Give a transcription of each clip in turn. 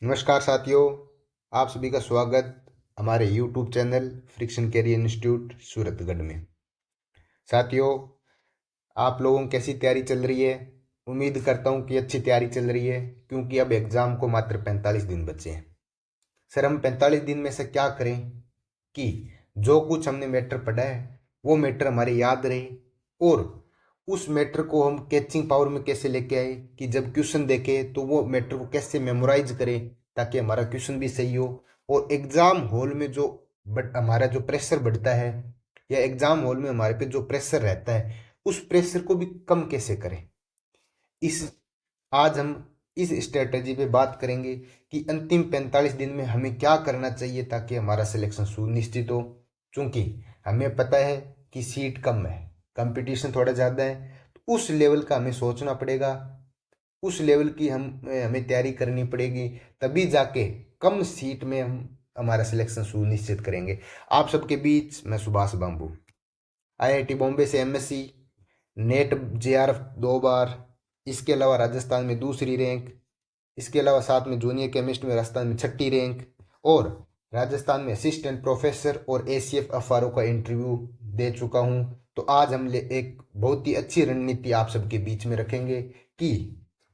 नमस्कार साथियों, आप सभी का स्वागत हमारे YouTube channel Friction Career Institute Suratgarh में। साथियों, आप लोगों की कैसी तैयारी चल रही है? उम्मीद करता हूँ कि अच्छी तैयारी चल रही है, क्योंकि अब एग्ज़ाम को मात्र 45 दिन बचे हैं। सर, हम 45 दिन में से क्या करें कि जो कुछ हमने मैटर पढ़ा है वो मैटर हमारे याद रहे, और उस मैटर को हम कैचिंग पावर में कैसे लेके आए कि जब क्वेश्चन देखे तो वो मैटर को कैसे मेमोराइज करें ताकि हमारा क्वेश्चन भी सही हो। और एग्ज़ाम हॉल में जो हमारा जो प्रेशर बढ़ता है, या एग्ज़ाम हॉल में हमारे पे जो प्रेशर रहता है, उस प्रेशर को भी कम कैसे करें। इस आज हम इस स्ट्रेटजी पे बात करेंगे कि अंतिम 45 दिन में हमें क्या करना चाहिए ताकि हमारा सिलेक्शन सुनिश्चित हो। क्योंकि हमें पता है कि सीट कम है, कंपटीशन थोड़ा ज़्यादा है, तो उस लेवल का हमें सोचना पड़ेगा, उस लेवल की हमें तैयारी करनी पड़ेगी, तभी जाके कम सीट में हम हमारा सिलेक्शन सुनिश्चित करेंगे। आप सबके बीच मैं सुभाष बांबू, आईआईटी बॉम्बे से एमएससी, नेट जेआरएफ 2 बार, इसके अलावा राजस्थान में दूसरी रैंक, इसके अलावा साथ में जूनियर केमिस्ट में राजस्थान में छठी रैंक, और राजस्थान में असिस्टेंट प्रोफेसर और एसीएफ अफआरओ का इंटरव्यू दे चुका हूं। तो आज हम एक बहुत ही अच्छी रणनीति आप सबके बीच में रखेंगे कि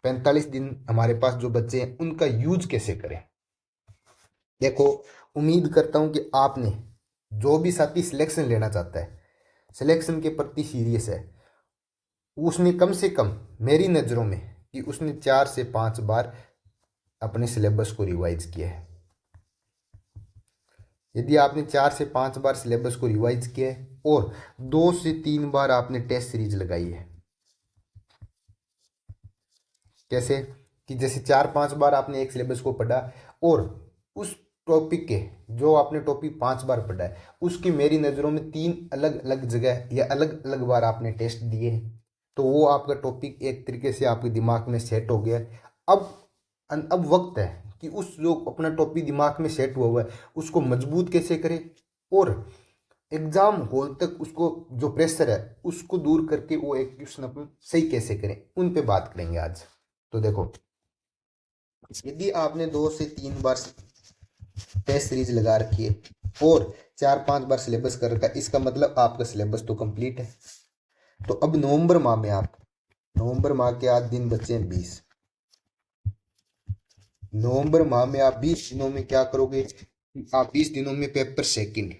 45 दिन हमारे पास जो बच्चे हैं उनका यूज कैसे करें। देखो, उम्मीद करता हूं कि आपने, जो भी साथी सिलेक्शन लेना चाहता है, सिलेक्शन के प्रति सीरियस है, उसने कम से कम मेरी नज़रों में कि उसने 4 से 5 बार अपने सिलेबस को रिवाइज किया है। यदि आपने 4 से 5 बार सिलेबस को रिवाइज किया है और 2 से 3 बार आपने टेस्ट सीरीज लगाई है, कैसे कि जैसे 4-5 बार आपने एक सिलेबस को पढ़ा, और उस टॉपिक के जो आपने टॉपिक 5 बार पढ़ा है उसकी मेरी नज़रों में 3 अलग अलग जगह या अलग अलग बार आपने टेस्ट दिए हैं, तो वो आपका टॉपिक एक तरीके से आपके दिमाग में सेट हो गया है। अब वक्त है कि उस जो अपना टॉपिक दिमाग में सेट हुआ हुआ है उसको मजबूत कैसे करें, और एग्जाम हॉल तक उसको जो प्रेशर है उसको दूर करके वो एक क्वेश्चन अपन सही कैसे करें, उन पे बात करेंगे आज। तो देखो, यदि आपने 2 से 3 बार टेस्ट सीरीज लगा रखी है और 4-5 बार सिलेबस कर रखा है, इसका मतलब आपका सिलेबस तो कंप्लीट है। तो अब नवंबर माह के आज दिन बचे हैं 20। नवंबर माह में आप 20 दिनों में क्या करोगे? आप 20 दिनों में पेपर सेकंड,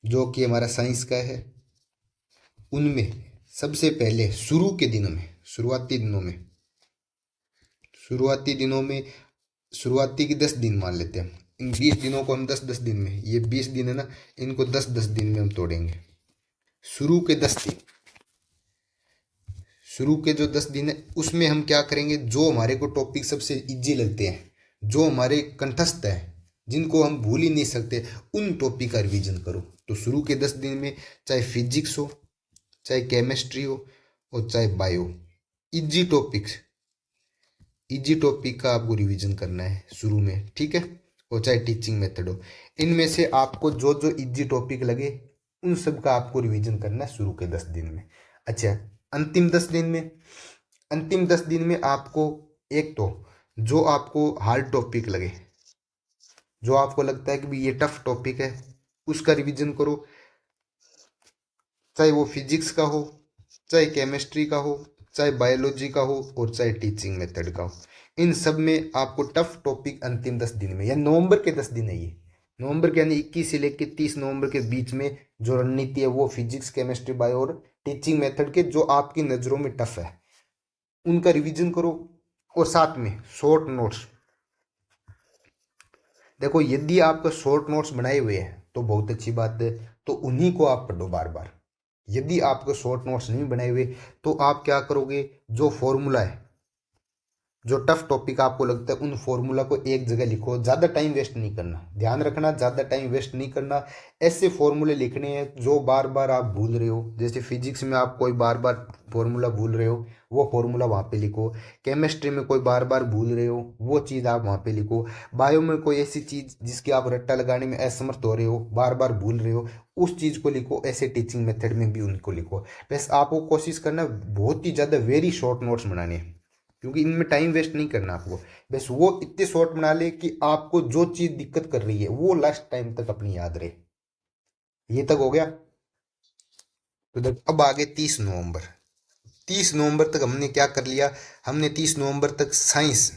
जो कि हमारा साइंस का है, उनमें सबसे पहले शुरुआती दिनों में शुरुआती की 10 दिन मान लेते हैं। इन 20 दिनों को हम 10-10 दिन में, ये 20 दिन है ना, इनको 10-10 दिन में हम तोड़ेंगे। शुरू के 10 दिन, शुरू के जो 10 दिन है उसमें हम क्या करेंगे, जो हमारे को टॉपिक सबसे इजी लगते हैं, जो हमारे कंठस्थ है, जिनको हम भूल ही नहीं सकते, उन टॉपिक का रिवीजन करो। तो शुरू के 10 दिन में चाहे फिजिक्स हो, चाहे केमिस्ट्री हो, और चाहे bio, easy topics, easy topic का आपको रिवीजन करना है शुरू में, ठीक है। और चाहे टीचिंग मेथड हो, इनमें से आपको जो जो इजी टॉपिक लगे उन सब का आपको रिवीजन करना है शुरू के 10 दिन में। अच्छा, अंतिम 10 दिन में आपको, एक तो जो आपको हार्ड टॉपिक लगे, जो आपको लगता है कि भी ये टफ टॉपिक है, उसका रिवीजन करो। चाहे वो फिजिक्स का हो, चाहे केमिस्ट्री का हो, चाहे बायोलॉजी का हो, और चाहे टीचिंग मेथड का हो, इन सब में आपको टफ टॉपिक अंतिम 10 दिन में, या नवंबर के 10 दिन है ये, नवंबर के यानी 21 से लेकर 30 नवंबर के बीच में जो रणनीति है वो फिजिक्स, केमिस्ट्री, बायो और टीचिंग मेथड के जो आपकी नज़रों में टफ है उनका रिवीजन करो। और साथ में शॉर्ट नोट्स, देखो यदि आपका शॉर्ट नोट्स बनाए हुए हैं तो बहुत अच्छी बात है, तो उन्हीं को आप पढ़ो बार बार। यदि आपके शॉर्ट नोट्स नहीं बनाए हुए तो आप क्या करोगे, जो फॉर्मूला है, जो टफ टॉपिक आपको लगता है, उन फॉर्मूला को एक जगह लिखो। ज़्यादा टाइम वेस्ट नहीं करना, ध्यान रखना, ज़्यादा टाइम वेस्ट नहीं करना। ऐसे फॉर्मूले लिखने हैं जो बार बार आप भूल रहे हो, जैसे फिजिक्स में आप कोई बार बार फॉर्मूला भूल रहे हो, वो फॉर्मूला वहाँ पे लिखो। केमिस्ट्री में कोई बार बार भूल रहे हो, वो चीज़ आप वहाँ पे लिखो। बायो में कोई ऐसी चीज़ जिसकी आप रट्टा लगाने में असमर्थ हो रहे हो, बार बार भूल रहे हो, उस चीज़ को लिखो। ऐसे टीचिंग मेथड में भी उनको लिखो। बस आपको कोशिश करना बहुत ही ज़्यादा वेरी शॉर्ट नोट्स बनाने हैं। क्योंकि इनमें टाइम वेस्ट नहीं करना आपको। बस वो इतने शॉर्ट बना ले कि आपको जो चीज़ दिक्कत कर रही है वो लास्ट टाइम तक अपनी याद रहे। ये तक हो गया। तो अब आगे 30 नवंबर। 30 नवंबर तक हमने क्या कर लिया, हमने 30 नवंबर तक साइंस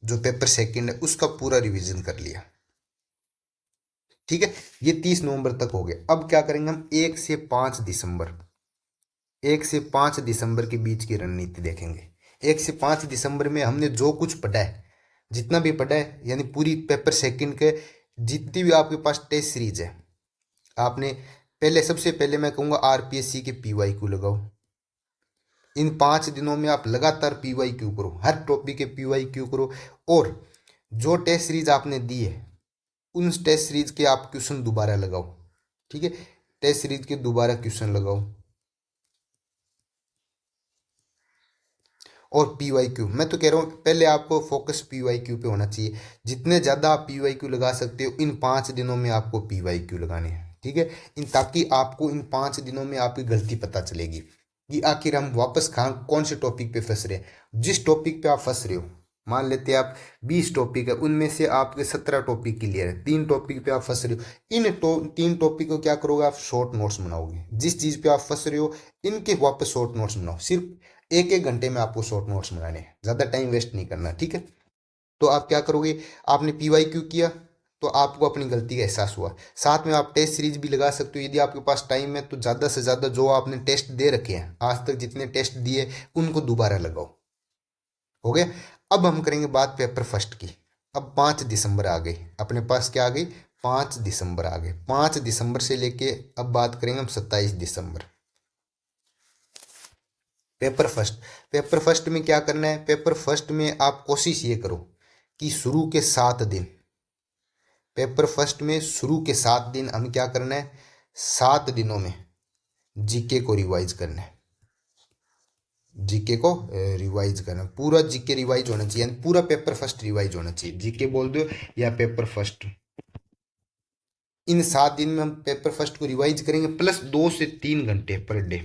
जो पेपर सेकंड है उसका पूरा रिवीजन कर लिया। ठीक है, ये 30 नवंबर तक हो गया। अब क्या करेंगे हम, 1 से 5 दिसंबर, 1 से 5 दिसंबर के बीच की रणनीति देखेंगे। 1 से 5 दिसंबर में हमने जो कुछ पढ़ा है, जितना भी पढ़ा है, यानी पूरी पेपर सेकंड के जितनी भी आपके पास टेस्ट सीरीज है, आपने पहले, सबसे पहले मैं कहूँगा आरपीएससी के पीवाईक्यू लगाओ। इन 5 दिनों में आप लगातार पीवाईक्यू करो, हर टॉपिक के पीवाईक्यू करो। और जो टेस्ट सीरीज आपने दी है उन टेस्ट सीरीज के आप क्वेश्चन दोबारा लगाओ। ठीक है, टेस्ट सीरीज के दोबारा क्वेश्चन लगाओ। और पीवाईक्यू, मैं तो कह रहा हूँ पहले आपको फोकस पीवाईक्यू पे होना चाहिए। जितने ज़्यादा आप पीवाईक्यू लगा सकते हो इन 5 दिनों में आपको पीवाईक्यू लगाने हैं। ठीक है, इन ताकि आपको इन 5 दिनों में आपकी गलती पता चलेगी कि आखिर हम वापस कहाँ कौन से टॉपिक पे फंस रहे हैं। जिस टॉपिक पे आप फंस रहे हो, मान लेते हैं आप 20 टॉपिक है, उनमें से आपके 17 टॉपिक क्लियर है, 3 टॉपिक पे आप फंस रहे हो। इन 3 टॉपिक को क्या करोगे, आप शॉर्ट नोट्स बनाओगे। जिस चीज़ पे आप फंस रहे हो इनके वापस शॉर्ट नोट्स बनाओ। सिर्फ 1 1 घंटे में आपको शॉर्ट नोट्स बनाने हैं, ज़्यादा टाइम वेस्ट नहीं करना। ठीक है, तो आप क्या करोगे, आपने पीवाईक्यू किया तो आपको अपनी गलती का एहसास हुआ। साथ में आप टेस्ट सीरीज भी लगा सकते हो यदि आपके पास टाइम है, तो ज़्यादा से ज़्यादा जो आपने टेस्ट दे रखे हैं आज तक जितने टेस्ट दिए उनको दोबारा लगाओ। हो गया। अब हम करेंगे बात पेपर फर्स्ट की। अब 5 दिसंबर आ गई अपने पास, क्या आ गई, 5 दिसंबर आ गए। 5 दिसंबर से लेके अब बात करेंगे हम 27 दिसंबर, पेपर फर्स्ट। पेपर फर्स्ट में क्या करना है, पेपर फर्स्ट में आप कोशिश ये करो कि शुरू के 7 दिन, पेपर फर्स्ट में शुरू के 7 दिन हम क्या करना है, 7 दिनों में जीके को रिवाइज करना है। जीके को रिवाइज करना, पूरा जीके रिवाइज होना चाहिए, यानी पूरा पेपर फर्स्ट रिवाइज होना चाहिए। जीके बोल दो या पेपर फर्स्ट। इन 7 दिन में हम पेपर फर्स्ट को रिवाइज करेंगे, प्लस 2 से 3 घंटे पर डे,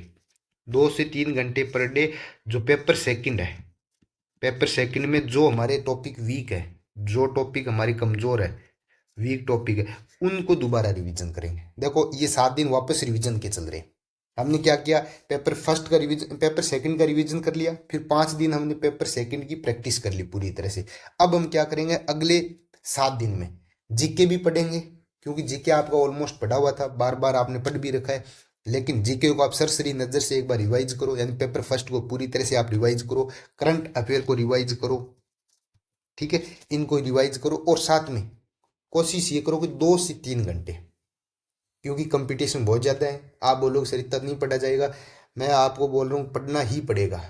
2 से 3 घंटे पर डे जो पेपर सेकंड है। पेपर सेकंड में जो हमारे टॉपिक वीक है, जो टॉपिक हमारी कमजोर है, वीक टॉपिक है, उनको दोबारा रिवीजन करेंगे। देखो ये 7 दिन वापस रिवीजन के चल रहे हैं। हमने क्या किया, पेपर फर्स्ट का रिवीजन, पेपर सेकंड का रिवीजन कर लिया, फिर 5 दिन हमने पेपर सेकंड की प्रैक्टिस कर ली पूरी तरह से। अब हम क्या करेंगे, अगले 7 दिन में जीके भी पढ़ेंगे, क्योंकि जीके आपका ऑलमोस्ट पढ़ा हुआ था, बार बार आपने पढ़ भी रखा है। लेकिन जीके को आप सरसरी नज़र से एक बार रिवाइज करो, यानी पेपर फर्स्ट को पूरी तरह से आप रिवाइज करो, करंट अफेयर को रिवाइज करो। ठीक है, इनको रिवाइज करो और साथ में कोशिश ये करो कि 2 से 3 घंटे, क्योंकि कंपटीशन बहुत ज़्यादा है। आप बोलोगे सर इतना नहीं पढ़ा जाएगा, मैं आपको बोल रहा हूँ पढ़ना ही पड़ेगा।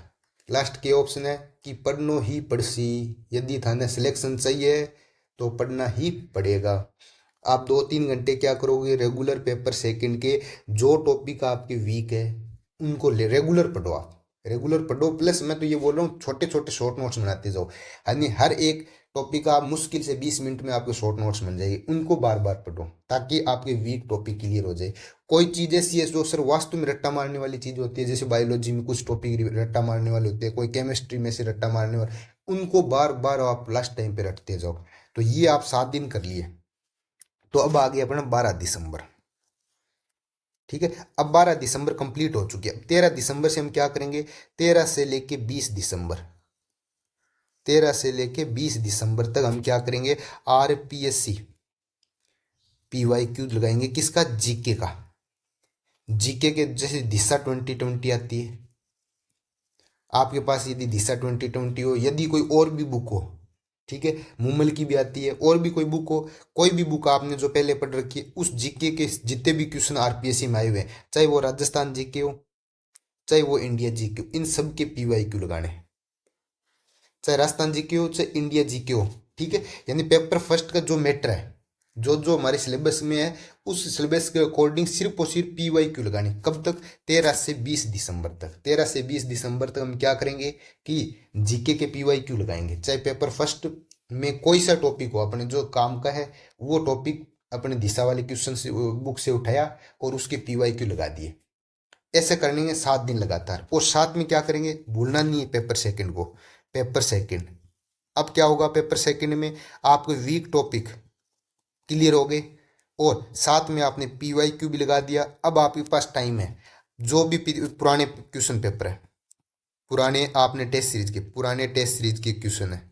लास्ट के ऑप्शन है कि पढ़नो ही पड़सी, यदि थाने सिलेक्शन चाहिए तो पढ़ना ही पड़ेगा। आप 2 3 घंटे क्या करोगे, रेगुलर पेपर सेकंड के जो टॉपिक आपके वीक है उनको रेगुलर पढ़ो। आप रेगुलर पढ़ो, प्लस मैं तो ये बोल रहा हूँ छोटे छोटे शॉर्ट नोट्स बनाते जाओ, यानी हर एक टॉपिक आप मुश्किल से 20 मिनट में आपके शॉर्ट नोट्स बन जाएगी, उनको बार बार पढ़ो ताकि आपके वीक टॉपिक क्लियर हो जाए। कोई चीज़ ऐसी है जो सर वास्तु में रट्टा मारने वाली चीज़ होती है, जैसे बायोलॉजी में कुछ टॉपिक रट्टा मारने वाले होते हैं, कोई केमिस्ट्री में से रट्टा मारने वाले, उनको बार बार आप लास्ट टाइम पे रटते जाओ। तो ये आप 7 दिन कर लिए। तो अब आ गया अपना 12 दिसंबर। ठीक है, अब 12 दिसंबर कंप्लीट हो चुकी है। 13 दिसंबर से हम क्या करेंगे, 13 से लेके 20 दिसंबर, 13 से लेके 20 दिसंबर तक हम क्या करेंगे, आरपीएससी पीवाईक्यू लगाएंगे। किसका, जीके का। जीके के जैसे दिशा 2020 आती है आपके पास, यदि दिशा 2020 हो, यदि कोई और भी बुक हो, ठीक है, मूमल की भी आती है, और भी कोई बुक हो, कोई भी बुक आपने जो पहले पढ़ रखी है, उस जीके के जितने भी क्वेश्चन आरपीएससी में आए हुए हैं, चाहे वो राजस्थान जीके हो, चाहे वो इंडिया जीके हो, इन सब के पीवाईक्यू लगाने हैं। चाहे राजस्थान जीके हो चाहे इंडिया जीके हो। ठीक है, यानी पेपर फर्स्ट का जो मैटर है, जो जो हमारे सिलेबस में है, उस सिलेबस के अकॉर्डिंग सिर्फ और सिर्फ पीवाईक्यू लगानी। कब तक, 13 से 20 दिसंबर तक। 13 से 20 दिसंबर तक हम क्या करेंगे कि जीके के पीवाईक्यू लगाएंगे। चाहे पेपर फर्स्ट में कोई सा टॉपिक हो, अपने जो काम का है वो टॉपिक अपने दिशा वाले क्वेश्चन से बुक से उठाया और उसके पीवाईक्यू लगा दिए। ऐसे करेंगे 7 दिन लगातार। और साथ में क्या करेंगे, भूलना नहीं है पेपर सेकंड को, पेपर सेकंड। अब क्या होगा, पेपर सेकंड में आपके वीक टॉपिक क्लियर हो गए और साथ में आपने PYQ भी लगा दिया। अब आपके पास टाइम है, जो भी पुराने क्वेश्चन पेपर है, पुराने आपने टेस्ट सीरीज के, पुराने टेस्ट सीरीज के क्वेश्चन है,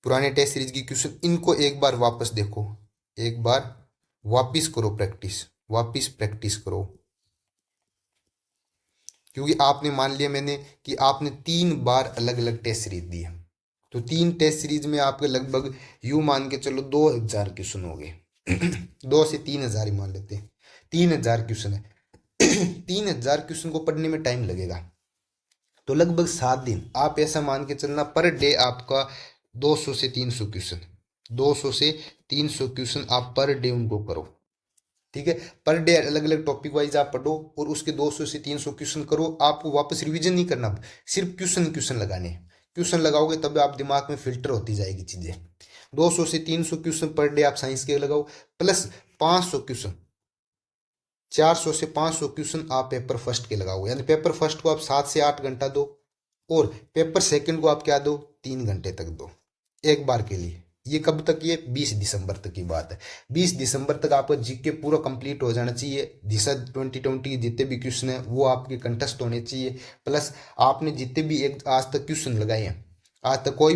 पुराने टेस्ट सीरीज की क्वेश्चन, इनको एक बार वापस देखो, एक बार वापस करो प्रैक्टिस, वापस प्रैक्टिस करो। क्योंकि आपने मान लिया मैंने कि आपने 3 बार अलग अलग टेस्ट सीरीज दी है, तो 3 टेस्ट सीरीज में आपके लगभग यूं मान के चलो 2000 क्वेश्चन हो गए। 2 से 3000 ही मान लेते हैं, 3000 क्वेश्चन है। 3000 क्वेश्चन को पढ़ने में टाइम लगेगा, तो लगभग 7 दिन आप ऐसा मान के चलना, पर डे आपका 200 से 300 क्वेश्चन, 200 से 300 क्वेश्चन आप पर डे उनको करो। ठीक है, पर डे अलग अलग टॉपिक वाइज आप पढ़ो और उसके 200 से 300 क्वेश्चन करो। आपको वापस रिवीजन नहीं करना, सिर्फ क्वेश्चन क्वेश्चन लगाने, क्वेश्चन लगाओगे तब आप दिमाग में फिल्टर होती जाएगी चीजें। 200 से 300 क्वेश्चन पर डे आप साइंस के लगाओ, प्लस 500 क्वेश्चन, 400 से 500 क्वेश्चन आप पेपर फर्स्ट के लगाओ। यानी पेपर फर्स्ट को आप 7 से 8 घंटा दो और पेपर सेकंड को आप क्या दो, 3 घंटे तक दो एक बार के लिए। ये कब तक, ये 20 दिसंबर तक की बात है। 20 दिसंबर तक आपका जीके पूरा कंप्लीट हो जाना चाहिए। दिशा 2020 के जितने भी क्वेश्चन है वो आपके कंटेस्ट होने चाहिए। प्लस आपने जितने भी एक आज तक क्वेश्चन लगाए हैं, आज तक कोई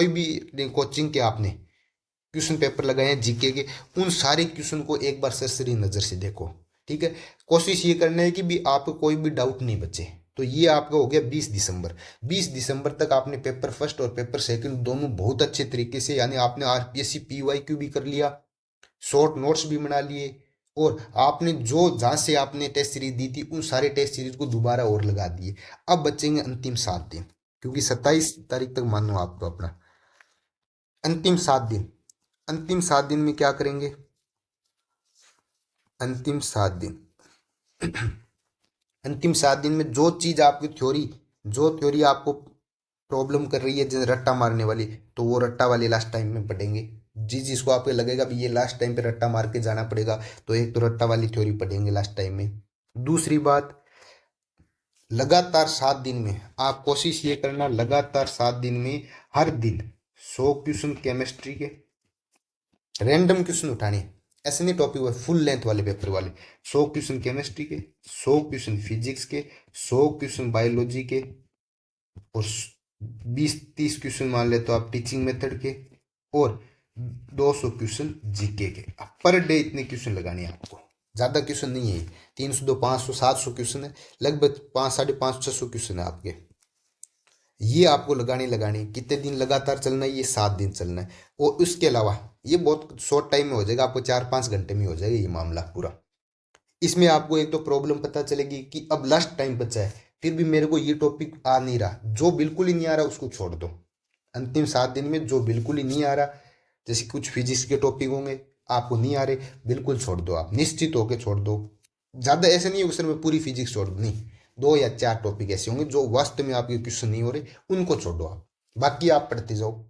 भी कोचिंग के आपने क्वेश्चन पेपर लगाए हैं जीके के, उन सारे क्वेश्चन को एक बार सरसरी नज़र से देखो। ठीक है, कोशिश ये करना है कि भी आपको कोई भी डाउट नहीं बचे। तो ये आपका हो गया 20 दिसंबर। 20 दिसंबर तक आपने पेपर फर्स्ट और पेपर सेकंड दोनों बहुत अच्छे तरीके से, यानी आपने RPSC PYQ भी कर लिया, शॉर्ट नोट्स भी बना लिए, और आपने जो जहाँ से आपने टेस्ट सीरीज दी थी उन सारे टेस्ट सीरीज को दोबारा और लगा दिए। अब बचेंगे अंतिम 7 दिन, क्योंकि 27 तारीख तक मानो आपको अपना अंतिम 7 दिन। अंतिम 7 दिन में क्या करेंगे, अंतिम 7 दिन, अंतिम 7 दिन में जो चीज़ आपकी थ्योरी, जो थ्योरी आपको प्रॉब्लम कर रही है जैसे रट्टा मारने वाली, तो वो रट्टा वाली लास्ट टाइम में पढ़ेंगे। जिसको आपको लगेगा भी ये लास्ट टाइम पे रट्टा मार के जाना पड़ेगा, तो एक तो रट्टा वाली थ्योरी पढ़ेंगे लास्ट टाइम में। दूसरी बात, लगातार 7 दिन में आप कोशिश ये करना, लगातार 7 दिन में हर दिन 100 क्वेश्चन केमिस्ट्री के रैंडम क्वेश्चन उठाने, ऐसे नहीं टॉपिक वाले, फुल लेंथ वाले पेपर वाले। 100 क्वेश्चन केमिस्ट्री के, 100 क्वेश्चन फिजिक्स के, 100 क्वेश्चन बायोलॉजी के, और 20-30 क्वेश्चन मान ले तो आप टीचिंग मेथड के, और 200 क्वेश्चन जीके के। पर डे इतने क्वेश्चन लगाने हैं आपको, ज़्यादा क्वेश्चन नहीं है। 300 500 700 क्वेश्चन है, लगभग 5 550 600 क्वेश्चन है आपके। ये आपको लगाने कितने दिन लगातार चलना है, ये 7 दिन चलना है। और उसके अलावा ये बहुत शॉर्ट टाइम में हो जाएगा, आपको 4-5 घंटे में हो जाएगा ये मामला पूरा। इसमें आपको एक तो प्रॉब्लम पता चलेगी कि अब लास्ट टाइम बचा है, फिर भी मेरे को ये टॉपिक आ नहीं रहा, जो बिल्कुल ही नहीं आ रहा उसको छोड़ दो। अंतिम 7 दिन में जो बिल्कुल ही नहीं आ रहा, जैसे कुछ फिजिक्स के टॉपिक होंगे आपको नहीं आ रहे, बिल्कुल छोड़ दो, आप निश्चित होकर छोड़ दो। ज़्यादा ऐसे नहीं है सर मैं पूरी फिजिक्स छोड़ दूँ, नहीं, 2 या 4 टॉपिक ऐसे होंगे जो वास्तव में आपके क्वेश्चन नहीं हो रहे, उनको छोड़ दो आप, बाकी आप पढ़ते जाओ।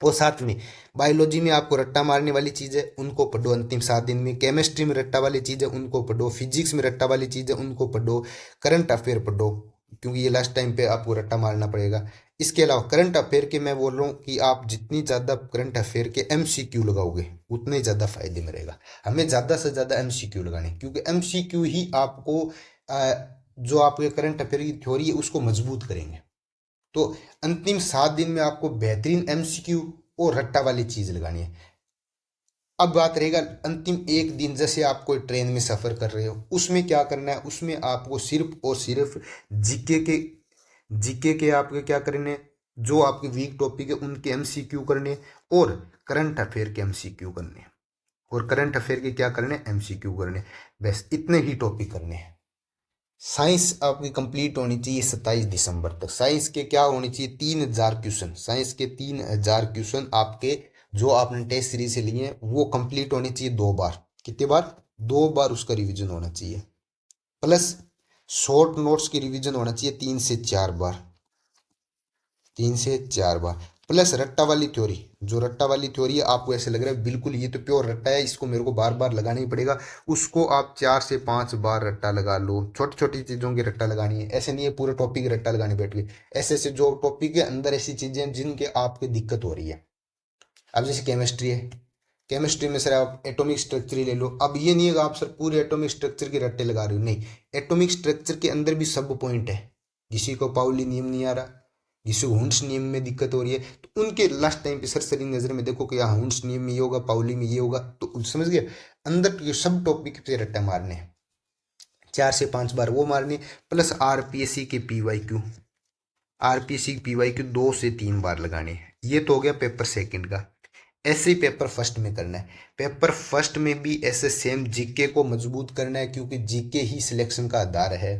और साथ में बायोलॉजी में आपको रट्टा मारने वाली चीज़ है, उनको पढ़ो अंतिम 7 दिन में। केमिस्ट्री में रट्टा वाली चीज़ है, उनको पढ़ो। फिजिक्स में रट्टा वाली चीज़ है, उनको पढ़ो। करंट अफेयर पढ़ो, क्योंकि ये लास्ट टाइम पे आपको रट्टा मारना पड़ेगा। इसके अलावा करंट अफेयर के मैं बोल रहा हूँ कि आप जितनी ज़्यादा करंट अफेयर के MCQ लगाओगे उतने ज़्यादा फायदे में रहेगा। हमें ज़्यादा से ज़्यादा MCQ लगाने, क्योंकि MCQ ही आपको जो आपके करंट अफेयर की थ्योरी है उसको मजबूत करेंगे। तो अंतिम 7 दिन में आपको बेहतरीन MCQ और रट्टा वाली चीज लगानी है। अब बात रहेगा अंतिम 1 दिन, जैसे आप कोई ट्रेन में सफर कर रहे हो, उसमें क्या करना है, उसमें आपको सिर्फ और सिर्फ जीके के आपके क्या करने, जो आपके वीक टॉपिक है उनके MCQ करने, और करंट अफेयर के MCQ करने, और करंट अफेयर के क्या करने, MCQ करने। बस इतने ही टॉपिक करने हैं। साइंस आपकी कंप्लीट होनी चाहिए 27 दिसंबर तक। साइंस के क्या होनी चाहिए, 3000 क्वेश्चन, साइंस के 3000 क्वेश्चन आपके जो आपने टेस्ट सीरीज से लिए हैं वो कंप्लीट होनी चाहिए 2 बार। कितने बार, 2 बार उसका रिवीजन होना चाहिए। प्लस शॉर्ट नोट्स की रिवीजन होना चाहिए 3 से 4 बार, 3 से 4 बार। प्लस रट्टा वाली थ्योरी। जो रट्टा वाली थ्योरी है, आपको ऐसे लग रहा है बिल्कुल ये तो प्योर रट्टा है, इसको मेरे को बार बार लगाना ही पड़ेगा, उसको आप 4 से 5 बार रट्टा लगा लो। छोटी छोटी चीज़ों की रट्टा लगानी है, ऐसे नहीं है पूरे टॉपिक की रट्टा लगाने बैठ गए। ऐसे ऐसे जो टॉपिक के अंदर ऐसी चीज़ें हैं जिनके आपको दिक्कत हो रही है। अब जैसे केमिस्ट्री है, केमिस्ट्री में सर आप एटॉमिक स्ट्रक्चर ही ले लो। अब ये नहीं है कि आप सर पूरे एटॉमिक स्ट्रक्चर के रट्टे लगा रहे हो, नहीं। एटॉमिक स्ट्रक्चर के अंदर भी सब पॉइंट है। किसी को पाउली नियम नहीं आ रहा, किसी को हुंस नियम में दिक्कत हो रही है, तो उनके लास्ट टाइम पे सरसरी नजर में देखो कि यहाँ हुंस नियम में ये होगा, पाउली में ये होगा, तो समझ गए। अंदर के सब टॉपिक पे रट्टा मारने हैं, 4 से 5 बार वो मारने। प्लस आरपीएससी के पीवाईक्यू, आरपीएससी की पीवाईक्यू 2 से 3 बार लगाने हैं। ये तो हो गया पेपर सेकंड का। ऐसे ही पेपर फर्स्ट में करना है। पेपर फर्स्ट में भी ऐसे सेम जीके को मजबूत करना है, क्योंकि जीके ही सिलेक्शन का आधार है।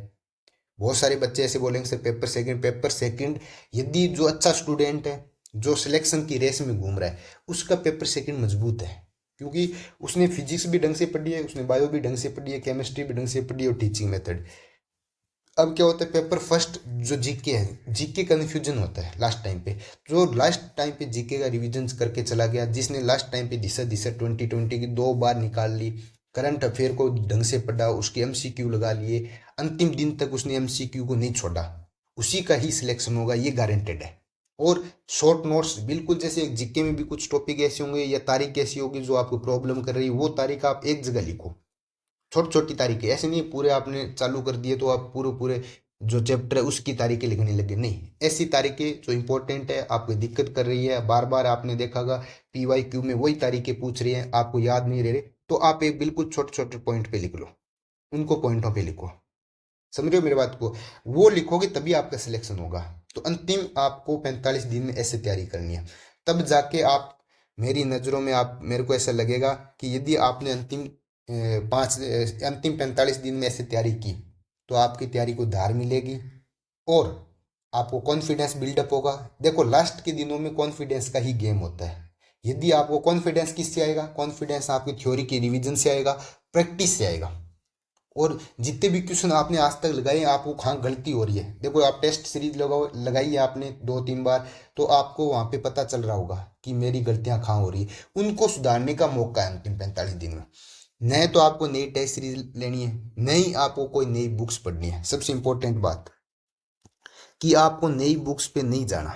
बहुत सारे बच्चे ऐसे बोलेंगे सर पेपर सेकंड यदि जो अच्छा स्टूडेंट है, जो सिलेक्शन की रेस में घूम रहा है, उसका पेपर सेकंड मजबूत है, क्योंकि उसने फिजिक्स भी ढंग से पढ़ी है, उसने बायो भी ढंग से पढ़ी है, केमिस्ट्री भी ढंग से पढ़ी है, और टीचिंग मेथड। अब क्या होता है, पेपर फर्स्ट जो जीके है, जीके कन्फ्यूजन होता है लास्ट टाइम पे। जो लास्ट टाइम पे जीके का रिवीजन करके चला गया, जिसने लास्ट टाइम पे दिशा दिशा 2020 की 2 बार निकाल ली, करंट अफेयर को ढंग से पढ़ा, उसके एमसीक्यू लगा लिए, अंतिम दिन तक उसने एमसीक्यू को नहीं छोड़ा, उसी का ही सिलेक्शन होगा, ये गारंटेड है। और शॉर्ट नोट्स बिल्कुल, जैसे जीके में भी कुछ टॉपिक ऐसे होंगे या तारीख ऐसी होगी जो आपको प्रॉब्लम कर रही है, वो तारीख आप एक जगह लिखो। छोटी छोटी तारीखें, ऐसे नहीं पूरे आपने चालू कर दिए तो आप पूरे पूरे जो चैप्टर है उसकी तारीखें लिखने लगे, नहीं। ऐसी तारीखें जो इंपॉर्टेंट है, आपको दिक्कत कर रही है, बार बार आपने देखा पीवाई क्यू में वही तारीखें पूछ रही हैं, आपको याद नहीं रह रही, तो आप एक बिल्कुल छोटे छोटे पॉइंट पे लिख लो, उनको पॉइंटों पे लिखो। समझ रहे हो मेरी बात को? वो लिखोगे तभी आपका सिलेक्शन होगा। तो अंतिम आपको 45 दिन में ऐसे तैयारी करनी है, तब जाके आप, मेरी नज़रों में आप, मेरे को ऐसा लगेगा कि यदि आपने अंतिम 45 दिन में ऐसे तैयारी की, तो आपकी तैयारी को धार मिलेगी और आपको कॉन्फिडेंस बिल्डअप होगा। देखो लास्ट के दिनों में कॉन्फिडेंस का ही गेम होता है। यदि आपको कॉन्फिडेंस किससे आएगा? कॉन्फिडेंस आपकी थ्योरी की रिवीजन से आएगा, प्रैक्टिस से आएगा। और जितने भी क्वेश्चन आपने आज तक लगाए, आपको कहाँ गलती हो रही है, देखो आप टेस्ट सीरीज लगाई है आपने 2-3 बार, तो आपको वहाँ पे पता चल रहा होगा कि मेरी गलतियाँ कहाँ हो रही है, उनको सुधारने का मौका है अंतिम 45 दिन में। नए तो आपको नई टेस्ट सीरीज लेनी है, नई आपको कोई नई बुक्स पढ़नी है। सबसे इंपॉर्टेंट बात कि आपको नई बुक्स पे नहीं जाना,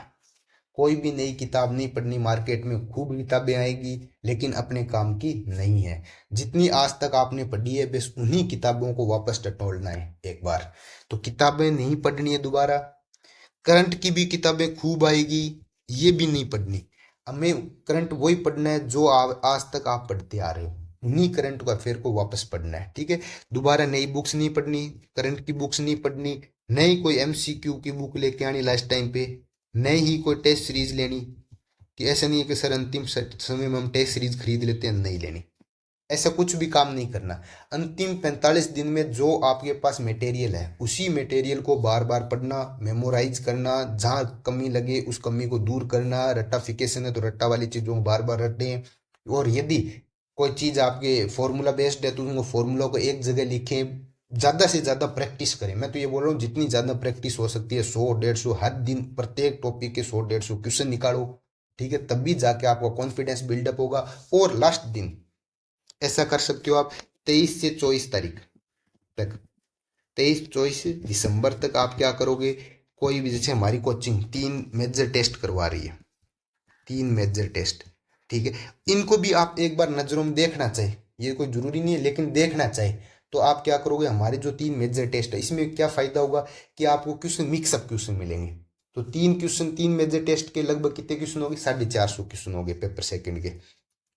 कोई भी नई किताब नहीं पढ़नी। मार्केट में खूब किताबें आएगी, लेकिन अपने काम की नहीं है। जितनी आज तक आपने पढ़ी है, बस उन्हीं किताबों को वापस टटोलना है एक बार। तो किताबें नहीं पढ़नी है दोबारा। करंट की भी किताबें खूब आएगी, ये भी नहीं पढ़नी। हमें करंट वही पढ़ना है जो आज तक आप पढ़ते आ रहे हो, उन्हीं करंट को अफेयर को वापस पढ़ना है, ठीक है। दोबारा नई बुक्स नहीं पढ़नी, करंट की बुक्स नहीं पढ़नी, नई कोई एमसीक्यू की बुक लेके आनी लास्ट टाइम पे, नई ही कोई टेस्ट सीरीज लेनी। कि ऐसा नहीं है कि सर अंतिम समय में हम टेस्ट सीरीज खरीद लेते हैं, नहीं लेनी, ऐसा कुछ भी काम नहीं करना। अंतिम 45 दिन में जो आपके पास मटेरियल है, उसी मटेरियल को बार बार पढ़ना, मेमोराइज करना, जहाँ कमी लगे उस कमी को दूर करना। रट्टाफिकेशन है तो रट्टा वाली चीज़ों को बार बार रटें। और यदि कोई चीज़ आपके फॉर्मूला बेस्ड है तो उनको फॉर्मूला को एक जगह लिखें, ज़्यादा से ज़्यादा प्रैक्टिस करें। मैं तो ये बोल रहा हूँ जितनी ज़्यादा प्रैक्टिस हो सकती है, 100-150 हर दिन प्रत्येक टॉपिक के 100-150 क्वेश्चन निकालो, ठीक है। तभी जाके आपका कॉन्फिडेंस बिल्डअप होगा। और लास्ट दिन ऐसा कर सकते हो आप, 23 से 24 तारीख तक, 23-24 दिसंबर तक आप क्या करोगे, कोई भी, जैसे हमारी कोचिंग 3 मेजर टेस्ट करवा रही है, 3 मेजर टेस्ट, ठीक है। इनको भी आप एक बार नज़रों में देखना चाहिए, ये कोई ज़रूरी नहीं है लेकिन देखना चाहिए। तो आप क्या करोगे, हमारे जो 3 मेजर टेस्ट है, इसमें क्या फ़ायदा होगा कि आपको क्वेश्चन मिक्सअप क्वेश्चन मिलेंगे। तो 3 क्वेश्चन, 3 मेजर टेस्ट के लगभग कितने क्वेश्चन हो गए? 450 क्वेश्चन हो गए पेपर सेकंड के।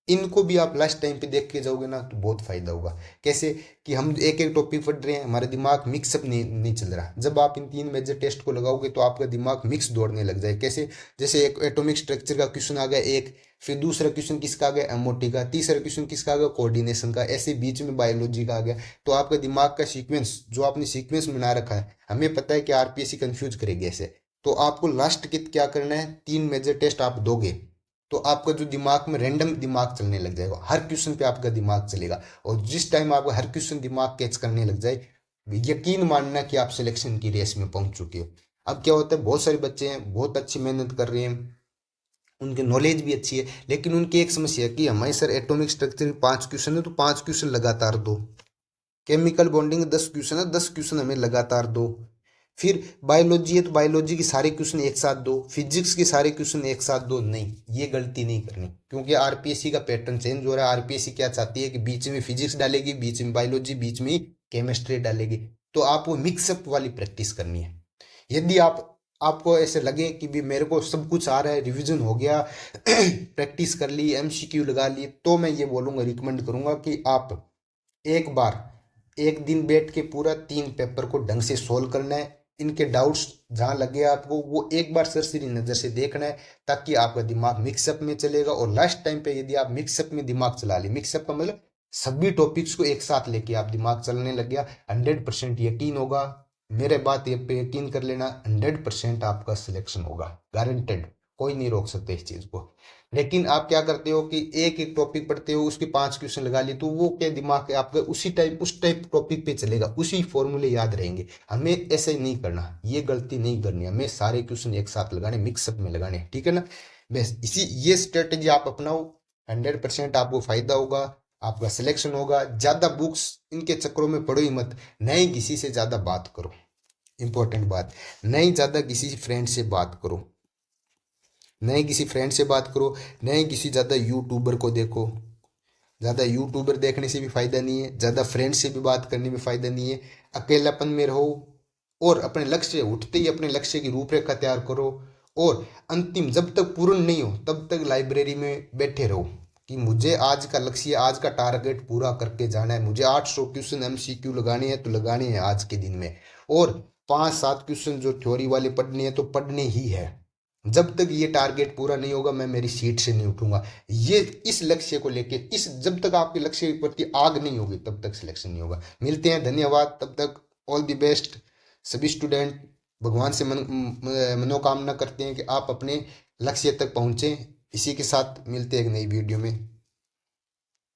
इनको भी आप लास्ट टाइम पे देख के जाओगे ना, तो बहुत फायदा होगा। कैसे कि हम एक एक टॉपिक पढ़ रहे हैं, हमारा दिमाग मिक्सअप नहीं चल रहा। जब आप इन 3 मेजर टेस्ट को लगाओगे तो आपका दिमाग मिक्स दौड़ने लग जाए। कैसे? जैसे एक एटॉमिक स्ट्रक्चर का क्वेश्चन आ गया एक, फिर दूसरा क्वेश्चन किसका आ गया? एमओटी का, तीसरा क्वेश्चन किसका आ गया? कोऑर्डिनेशन का, ऐसे बीच में बायोलॉजी का आ गया। तो आपका दिमाग का सीक्वेंस, जो आपने सीक्वेंस बना रखा है, हमें पता है कि आरपीएससी कंफ्यूज करेगी ऐसे। तो आपको लास्ट कित क्या करना है, 3 मेजर टेस्ट आप दोगे तो आपका जो दिमाग में रैंडम दिमाग चलने लग जाएगा, हर क्वेश्चन पे आपका दिमाग चलेगा। और जिस टाइम आपका हर क्वेश्चन दिमाग कैच करने लग जाए, यकीन मानना कि आप सिलेक्शन की रेस में पहुंच चुके हो। अब क्या होता है, बहुत सारे बच्चे हैं बहुत अच्छी मेहनत कर रहे हैं, उनकी नॉलेज भी अच्छी है, लेकिन उनकी एक समस्या है कि हमारे सर एटॉमिक स्ट्रक्चर में 5 क्वेश्चन है तो 5 क्वेश्चन लगातार दो, केमिकल बॉन्डिंग 10 क्वेश्चन है, 10 क्वेश्चन हमें लगातार दो, फिर बायोलॉजी है तो बायोलॉजी के सारे क्वेश्चन एक साथ दो, फिजिक्स के सारे क्वेश्चन एक साथ दो। नहीं, ये गलती नहीं करनी, क्योंकि आरपीएससी का पैटर्न चेंज हो रहा है। आरपीएससी क्या चाहती है कि बीच में फिजिक्स डालेगी, बीच में बायोलॉजी, बीच में केमिस्ट्री डालेगी। तो आप वो मिक्सअप वाली प्रैक्टिस करनी है। यदि आपको ऐसे लगे कि भी मेरे को सब कुछ आ रहा है, रिवीजन हो गया, प्रैक्टिस कर ली, एमसीक्यू लगा लिए, तो मैं ये बोलूँगा, रिकमेंड करूँगा कि आप एक बार एक दिन बैठ के पूरा 3 पेपर को ढंग से सोल्व करना है। इनके डाउट्स जहाँ लगे आपको वो एक बार सरसरी नज़र से देखना है, ताकि आपका दिमाग मिक्सअप में चलेगा। और लास्ट टाइम पे यदि आप मिक्सअप में दिमाग चला ले, मिक्सअप का मतलब सभी टॉपिक्स को एक साथ लेके आप दिमाग चलने लग गया, 100% यकीन होगा, मेरे बात ये पे यकीन कर लेना, 100% आपका सिलेक्शन होगा, गारंटेड। कोई नहीं रोक सकते इस चीज़ को। लेकिन आप क्या करते हो कि एक एक टॉपिक पढ़ते हो, उसके 5 क्वेश्चन लगा लिए, तो वो क्या दिमाग है आपका उसी टाइप उस टाइप टॉपिक पे चलेगा, उसी फॉर्मूले याद रहेंगे। हमें ऐसे नहीं करना, ये गलती नहीं करनी, हमें सारे क्वेश्चन एक साथ लगाने, मिक्सअप में लगाने, ठीक है ना। बस इसी ये स्ट्रेटेजी आप अपनाओ, 100% आपको फायदा होगा, आपका सिलेक्शन होगा। ज़्यादा बुक्स इनके चक्करों में पढ़ो ही मत, नहीं किसी से ज़्यादा बात करो, इंपॉर्टेंट बात, नहीं ज़्यादा किसी फ्रेंड से बात करो, नहीं किसी फ्रेंड से बात करो, नहीं किसी ज़्यादा यूट्यूबर को देखो। ज़्यादा यूट्यूबर देखने से भी फ़ायदा नहीं है, ज़्यादा फ्रेंड से भी बात करने में फ़ायदा नहीं है। अकेलापन में रहो और अपने लक्ष्य उठते ही अपने लक्ष्य की रूपरेखा तैयार करो, और अंतिम जब तक पूर्ण नहीं हो तब तक लाइब्रेरी में बैठे रहो कि मुझे आज का लक्ष्य, आज का टारगेट पूरा करके जाना है, मुझे 800 क्वेश्चन एमसीक्यू लगाने हैं तो लगाने हैं आज के दिन में, और 5-7 क्वेश्चन जो थ्योरी वाले पढ़ने हैं तो पढ़ने ही है। जब तक ये टारगेट पूरा नहीं होगा मैं मेरी सीट से नहीं उठूंगा। ये इस लक्ष्य को लेके, इस जब तक आपके लक्ष्य के प्रति आग नहीं होगी तब तक सिलेक्शन नहीं होगा। मिलते हैं, धन्यवाद, तब तक ऑल द बेस्ट सभी स्टूडेंट। भगवान से मनोकामना करते हैं कि आप अपने लक्ष्य तक पहुँचें। इसी के साथ मिलते हैं एक नई वीडियो में।